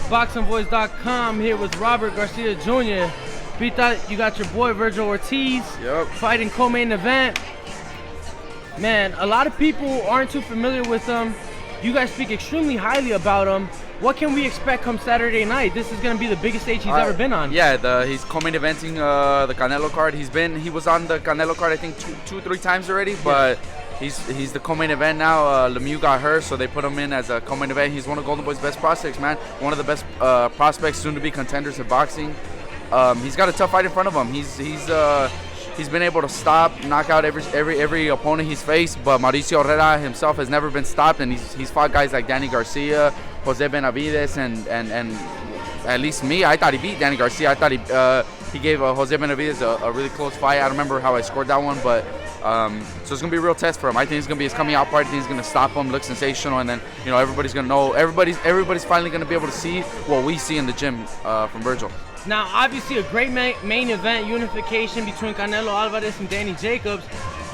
ThaBoxingvoice.com here with Robert Garcia Jr. Pita, you got your boy Vergil Ortiz fighting co-main event. Man, a lot of people aren't too familiar with him. You guys speak extremely highly about him. What can we expect come Saturday night? This is going to be the biggest stage he's ever been on. Yeah, he's co-main eventing the Canelo card. He was on the Canelo card I think two, 3 times already, but he's the co-main event now. Lemieux got hurt, so they put him in as a co-main event. He's one of Golden Boy's best prospects, man. One of the best prospects, soon to be contenders in boxing. He's got a tough fight in front of him. He's been able to knock out every opponent he's faced, but Mauricio Herrera himself has never been stopped, and he's fought guys like Danny Garcia, Jose Benavides, and at least me, I thought he beat Danny Garcia. I thought he gave Jose Benavides a really close fight. I don't remember how I scored that one, but so it's gonna be a real test for him. I think it's gonna be his coming out party. I think he's gonna stop him, look sensational, and then everybody's gonna know. Everybody's finally gonna be able to see what we see in the gym from Vergil. Now, obviously, a great main event unification between Canelo Alvarez and Danny Jacobs,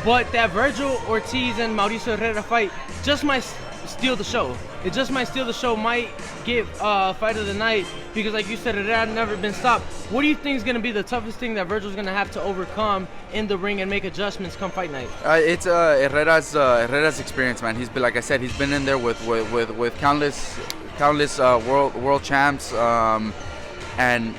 but that Vergil Ortiz and Mauricio Herrera fight just might steal the show. It just might steal the show, might get fight of the night, because like you said, Herrera never been stopped. What do you think is going to be the toughest thing that Vergil's going to have to overcome in the ring and make adjustments come fight night? It's Herrera's experience, man. He's been, like I said, he's been in there with countless world champs. And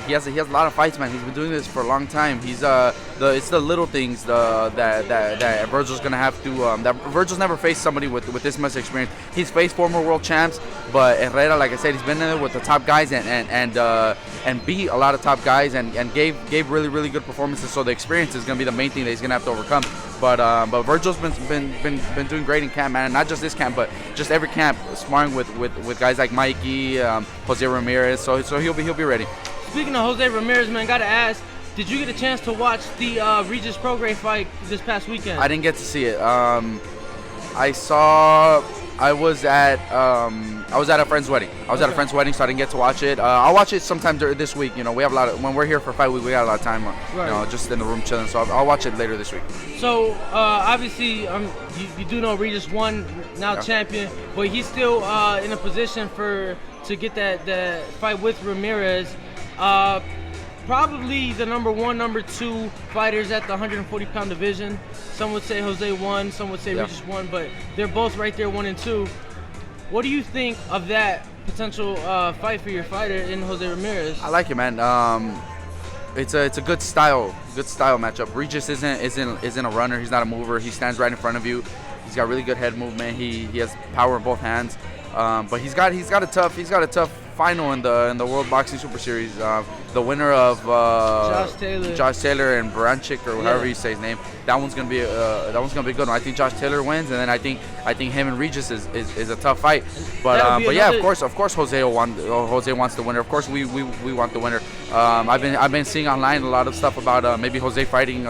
he has a lot of fights, man. He's been doing this for a long time. It's the little things that Vergil's gonna have to. That Vergil's never faced somebody with this much experience. He's faced former world champs, but Herrera, like I said, he's been in there with the top guys and beat a lot of top guys and gave really good performances. So the experience is gonna be the main thing that he's gonna have to overcome. But Vergil's been doing great in camp, man. And not just this camp, but just every camp, sparring with guys like Mikey, Jose Ramirez. So he'll be ready. Speaking of Jose Ramirez, man, gotta ask, did you get a chance to watch the Regis Prograis fight this past weekend? I didn't get to see it. I was at a friend's wedding. At a friend's wedding, so I didn't get to watch it. I'll watch it sometime this week. We have when we're here for fight week, we got a lot of time. Just in the room chilling. So I'll watch it later this week. So obviously, you do know Regis won, now champion, but he's still in a position to get that fight with Ramirez. Probably the number 1, number 2 fighters at the 140-pound division. Some would say Jose won, some would say Regis won, but they're both right there, 1 and 2. What do you think of that potential fight for your fighter in Jose Ramirez? I like it, man. It's a good style matchup. Regis isn't a runner. He's not a mover. He stands right in front of you. He's got really good head movement. He has power in both hands. But he's got a tough final in the World Boxing Super Series. The winner of Josh Taylor and Baranchik, or however you say his name. That one's gonna be a good one. I think Josh Taylor wins, and then I think him and Regis is a tough fight. But yeah, of course Jose wants the winner. Of course we want the winner. I've been seeing online a lot of stuff about maybe Jose fighting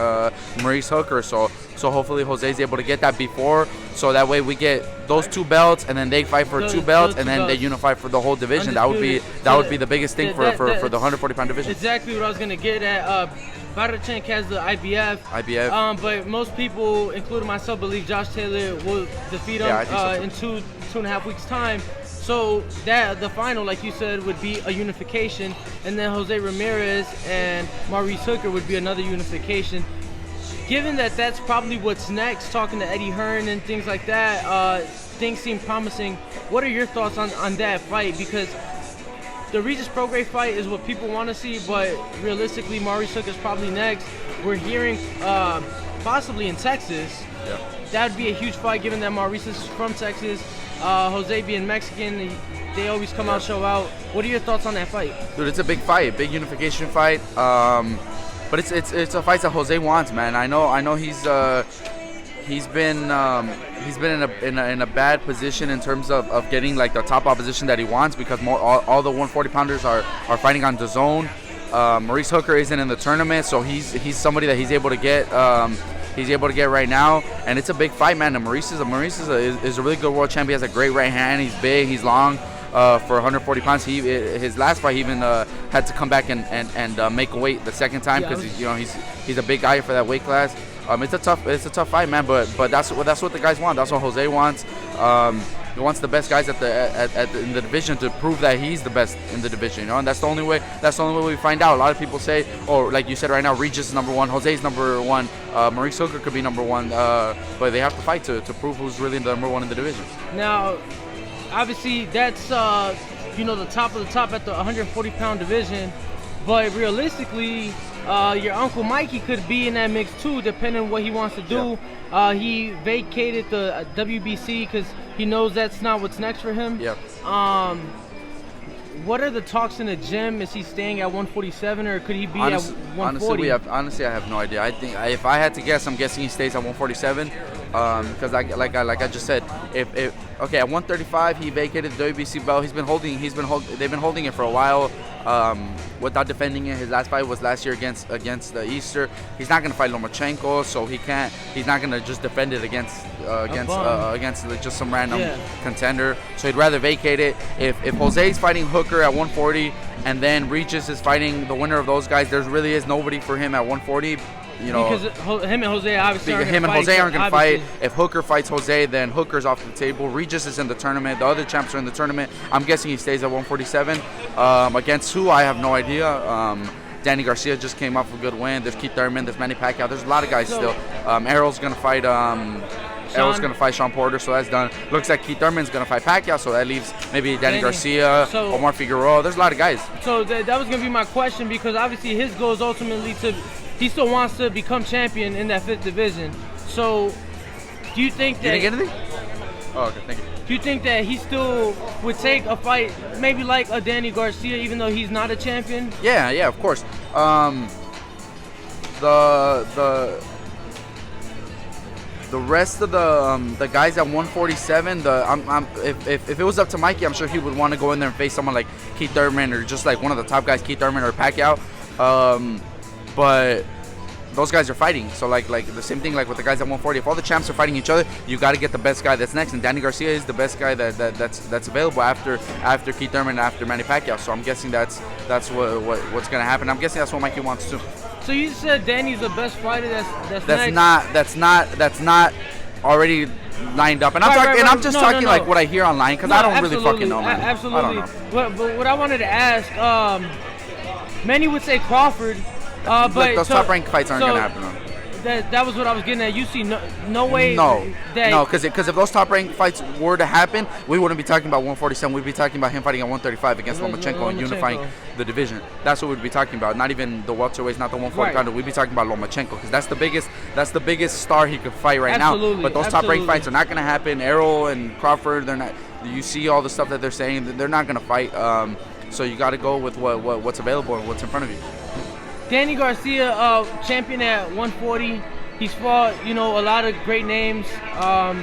Maurice Hooker. So hopefully Jose's able to get that before, so that way we get those 2 belts, and then they fight for 2 belts, and then they unify for the whole division. That would be the biggest thing for the 140-pound division. Exactly what I was gonna get at. Barachenk has the IBF. But most people, including myself, believe Josh Taylor will defeat him in 2.5 weeks' time. So the final, like you said, would be a unification, and then Jose Ramirez and Maurice Hooker would be another unification. Given that that's probably what's next, talking to Eddie Hearn and things like that, things seem promising. What are your thoughts on that fight? Because the Regis Prograis fight is what people want to see, but realistically, Maurice Hooker is probably next. We're hearing possibly in Texas. Yeah. That would be a huge fight, given that Maurice is from Texas. Jose being Mexican, they always come out, show out. What are your thoughts on that fight? Dude, it's a big fight, big unification fight. But it's a fight that Jose wants, man. I know he's been in a bad position in terms of getting like the top opposition that he wants, because all the 140-pounders are fighting on Dazn. Maurice Hooker isn't in the tournament, so he's somebody that he's able to get. He's able to get right now, and it's a big fight, man. And Maurice is a really good world champion. He has a great right hand. He's big. He's long. For 140 pounds, his last fight he even had to come back and make weight the second time, because he's a big guy for that weight class. It's a tough fight, man. But that's what the guys want. That's what Jose wants. He wants the best guys in the division to prove that he's the best in the division, and that's the only way. That's the only way we find out. A lot of people say, like you said right now, Regis is number one, Jose's number one, Maurice Hooker could be number one, but they have to fight to prove who's really the number one in the division. Now, obviously, that's the top of the top at the 140-pound division, but realistically, your uncle Mikey could be in that mix too, depending on what he wants to do. Yeah. He vacated the WBC because he knows that's not what's next for him. Yep. What are the talks in the gym? Is he staying at 147 or could he be at 140? Honestly, I have no idea. I think if I had to guess, I'm guessing he stays at 147. Because like I just said, if at 135 he vacated the WBC belt. They've been holding it for a while. Without defending it. His last fight was last year against the Easter. He's not gonna fight Lomachenko, so he's not gonna just defend it against just some random contender. So he'd rather vacate it. If Jose's fighting Hooker at 140 and then Regis is fighting the winner of those guys, there really is nobody for him at 140. Because him and Jose obviously aren't going to fight. If Hooker fights Jose, then Hooker's off the table. Regis is in the tournament. The other champs are in the tournament. I'm guessing he stays at 147. Against who, I have no idea. Danny Garcia just came off a good win. There's Keith Thurman. There's Manny Pacquiao. There's a lot of guys still. Errol's going to fight. Errol's going to fight Sean Porter, so that's done. Looks like Keith Thurman's going to fight Pacquiao, so that leaves maybe Danny Garcia, Omar Figueroa. There's a lot of guys. So that was going to be my question, because obviously his goal is ultimately he still wants to become champion in that 5th division. So do you think that... You didn't get anything? Oh, okay, thank you. Do you think that he still would take a fight maybe like a Danny Garcia, even though he's not a champion? Yeah, of course. The rest of the guys at 147, if it was up to Mikey, I'm sure he would want to go in there and face someone like Keith Thurman or just like one of the top guys, Keith Thurman or Pacquiao. But those guys are fighting, so like the same thing like with the guys at 140. If all the champs are fighting each other, you got to get the best guy that's next, and Danny Garcia is the best guy that's available after Keith Thurman and after Manny Pacquiao. So I'm guessing that's what's gonna happen. I'm guessing that's what Mikey wants too. So you said Danny's the best fighter that's not already lined up, and I'm just talking like what I hear online, because I don't really fucking know, man. Absolutely. I don't know. But what I wanted to ask, many would say Crawford. But those top ranked fights aren't gonna happen. That was what I was getting at. You see no way. No, because if those top ranked fights were to happen, we wouldn't be talking about 147. We'd be talking about him fighting at 135 against Lomachenko and unifying the division. That's what we'd be talking about. Not even the welterweights, not the 140 pounder. We'd be talking about Lomachenko, because that's the biggest star he could fight right now. But those top ranked fights are not gonna happen. Errol and Crawford, they're not. You see all the stuff that they're saying. They're not gonna fight. So you got to go with what's available and what's in front of you. Danny Garcia, champion at 140. He's fought, a lot of great names. I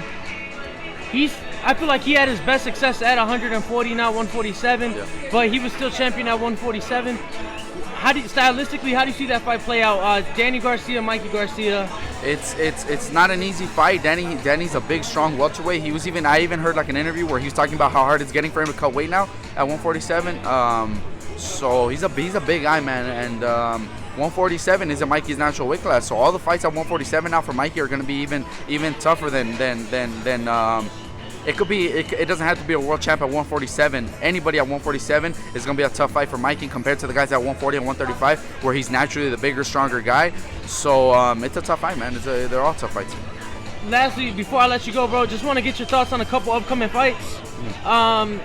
feel like he had his best success at 140, not 147. Yeah. But he was still champion at 147. Stylistically, how do you see that fight play out? Danny Garcia, Mikey Garcia. It's not an easy fight. Danny's a big, strong welterweight. I even heard like an interview where he was talking about how hard it's getting for him to cut weight now at 147. So he's a big guy, man, and 147 isn't Mikey's natural weight class. So all the fights at 147 now for Mikey are going to be even tougher than it could be. It doesn't have to be a world champ at 147. Anybody at 147 is going to be a tough fight for Mikey compared to the guys at 140 and 135, where he's naturally the bigger, stronger guy. So it's a tough fight, man. They're all tough fights. Lastly, before I let you go, bro, just want to get your thoughts on a couple upcoming fights.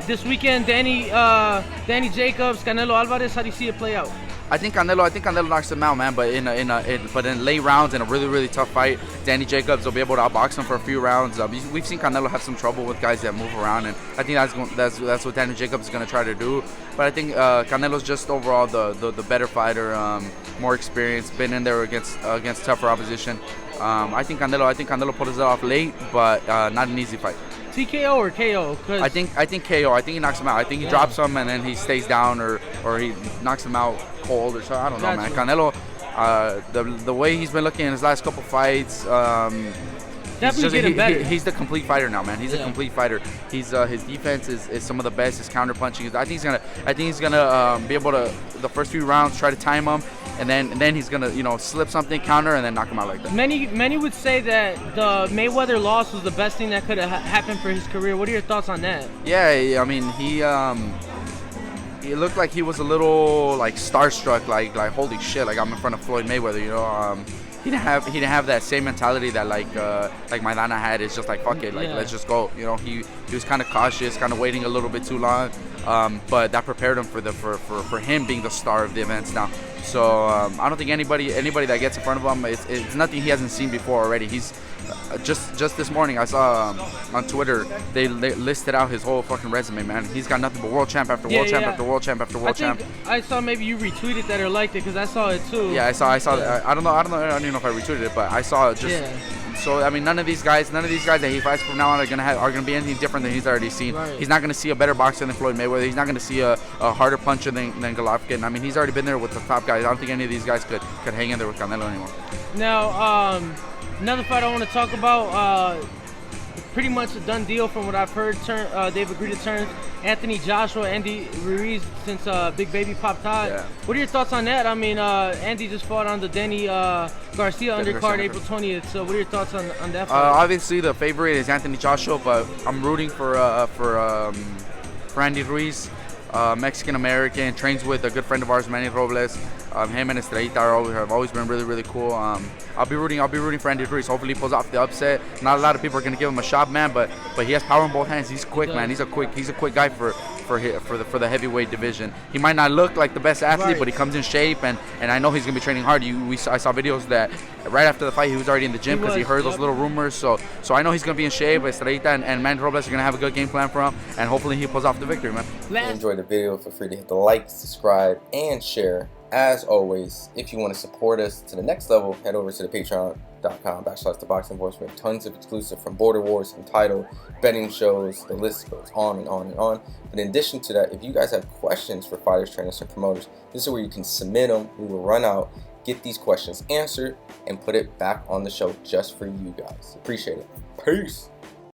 This weekend, Danny Jacobs, Canelo Alvarez. How do you see it play out? I think Canelo knocks him out, man. But in late rounds, in a really, really tough fight, Danny Jacobs will be able to outbox him for a few rounds. We've seen Canelo have some trouble with guys that move around, and I think that's what Danny Jacobs is going to try to do. But I think Canelo's just overall the better fighter, more experienced, been in there against tougher opposition. I think Canelo pulls it off late, but not an easy fight. TKO or KO? I think KO. I think he knocks him out. I think he drops him and then he stays down, or he knocks him out cold or something. I don't know, man. Canelo, the way he's been looking in his last couple fights, Definitely getting better. He's the complete fighter now, man. He's a complete fighter. He's his defense is some of the best. His counter punching. I think he's gonna be able to the first few rounds try to time him, and then he's gonna slip something, counter, and then knock him out like that. Many would say that the Mayweather loss was the best thing that could have happened for his career. What are your thoughts on that? Yeah, I mean he looked like he was a little like starstruck, like holy shit, like I'm in front of Floyd Mayweather, He didn't have that same mentality that like Maidana had. It's just like fuck it, like let's just go. He was kind of cautious, kind of waiting a little bit too long, but that prepared him for him being the star of the events now. So I don't think anybody that gets in front of him, it's nothing he hasn't seen before already. He's just this morning I saw on Twitter they listed out his whole fucking resume, man. He's got nothing but world champ after world champ after world champ after world champ. I saw maybe you retweeted that or liked it because I saw it too. Yeah, I saw. Yeah. I don't even know if I retweeted it, but I saw it just. Yeah. So I mean, none of these guys that he fights from now on are gonna be anything different than he's already seen. Right. He's not gonna see a better boxer than Floyd Mayweather. He's not gonna see a harder puncher than Golovkin. I mean, he's already been there with the top guys. I don't think any of these guys could hang in there with Canelo anymore. Now, another fight I want to talk about. Pretty much a done deal from what I've heard. They've agreed to turn Anthony Joshua, Andy Ruiz since Big Baby popped out. Yeah. What are your thoughts on that? I mean, Andy just fought on the Danny Garcia undercard April 20th. So what are your thoughts on that fight? Obviously, the favorite is Anthony Joshua, but I'm rooting for Andy Ruiz. Mexican American, trains with a good friend of ours, Manny Robles. Him and Estrellita have always been really, really cool. I'll be rooting for Andy Ruiz. Hopefully he pulls off the upset. Not a lot of people are gonna give him a shot, man, but he has power in both hands. He's quick, man. He's a quick guy for the heavyweight division. He might not look like the best athlete, but he comes in shape, and I know he's gonna be training hard. I saw videos that right after the fight he was already in the gym because he heard those little rumors. So I know he's gonna be in shape. Estrellita and Manny Robles are gonna have a good game plan for him, and hopefully he pulls off the victory, man. If you enjoyed the video, feel free to hit the like, subscribe, and share. As always, if you want to support us to the next level, head over to the patreon.com/ThaBoxingVoice. We have tons of exclusive from Border Wars, Entitled, betting shows, the list goes on and on and on. But in addition to that, if you guys have questions for fighters, trainers, and promoters, this is where you can submit them. We will run out, get these questions answered, and put it back on the show just for you guys. Appreciate it. Peace.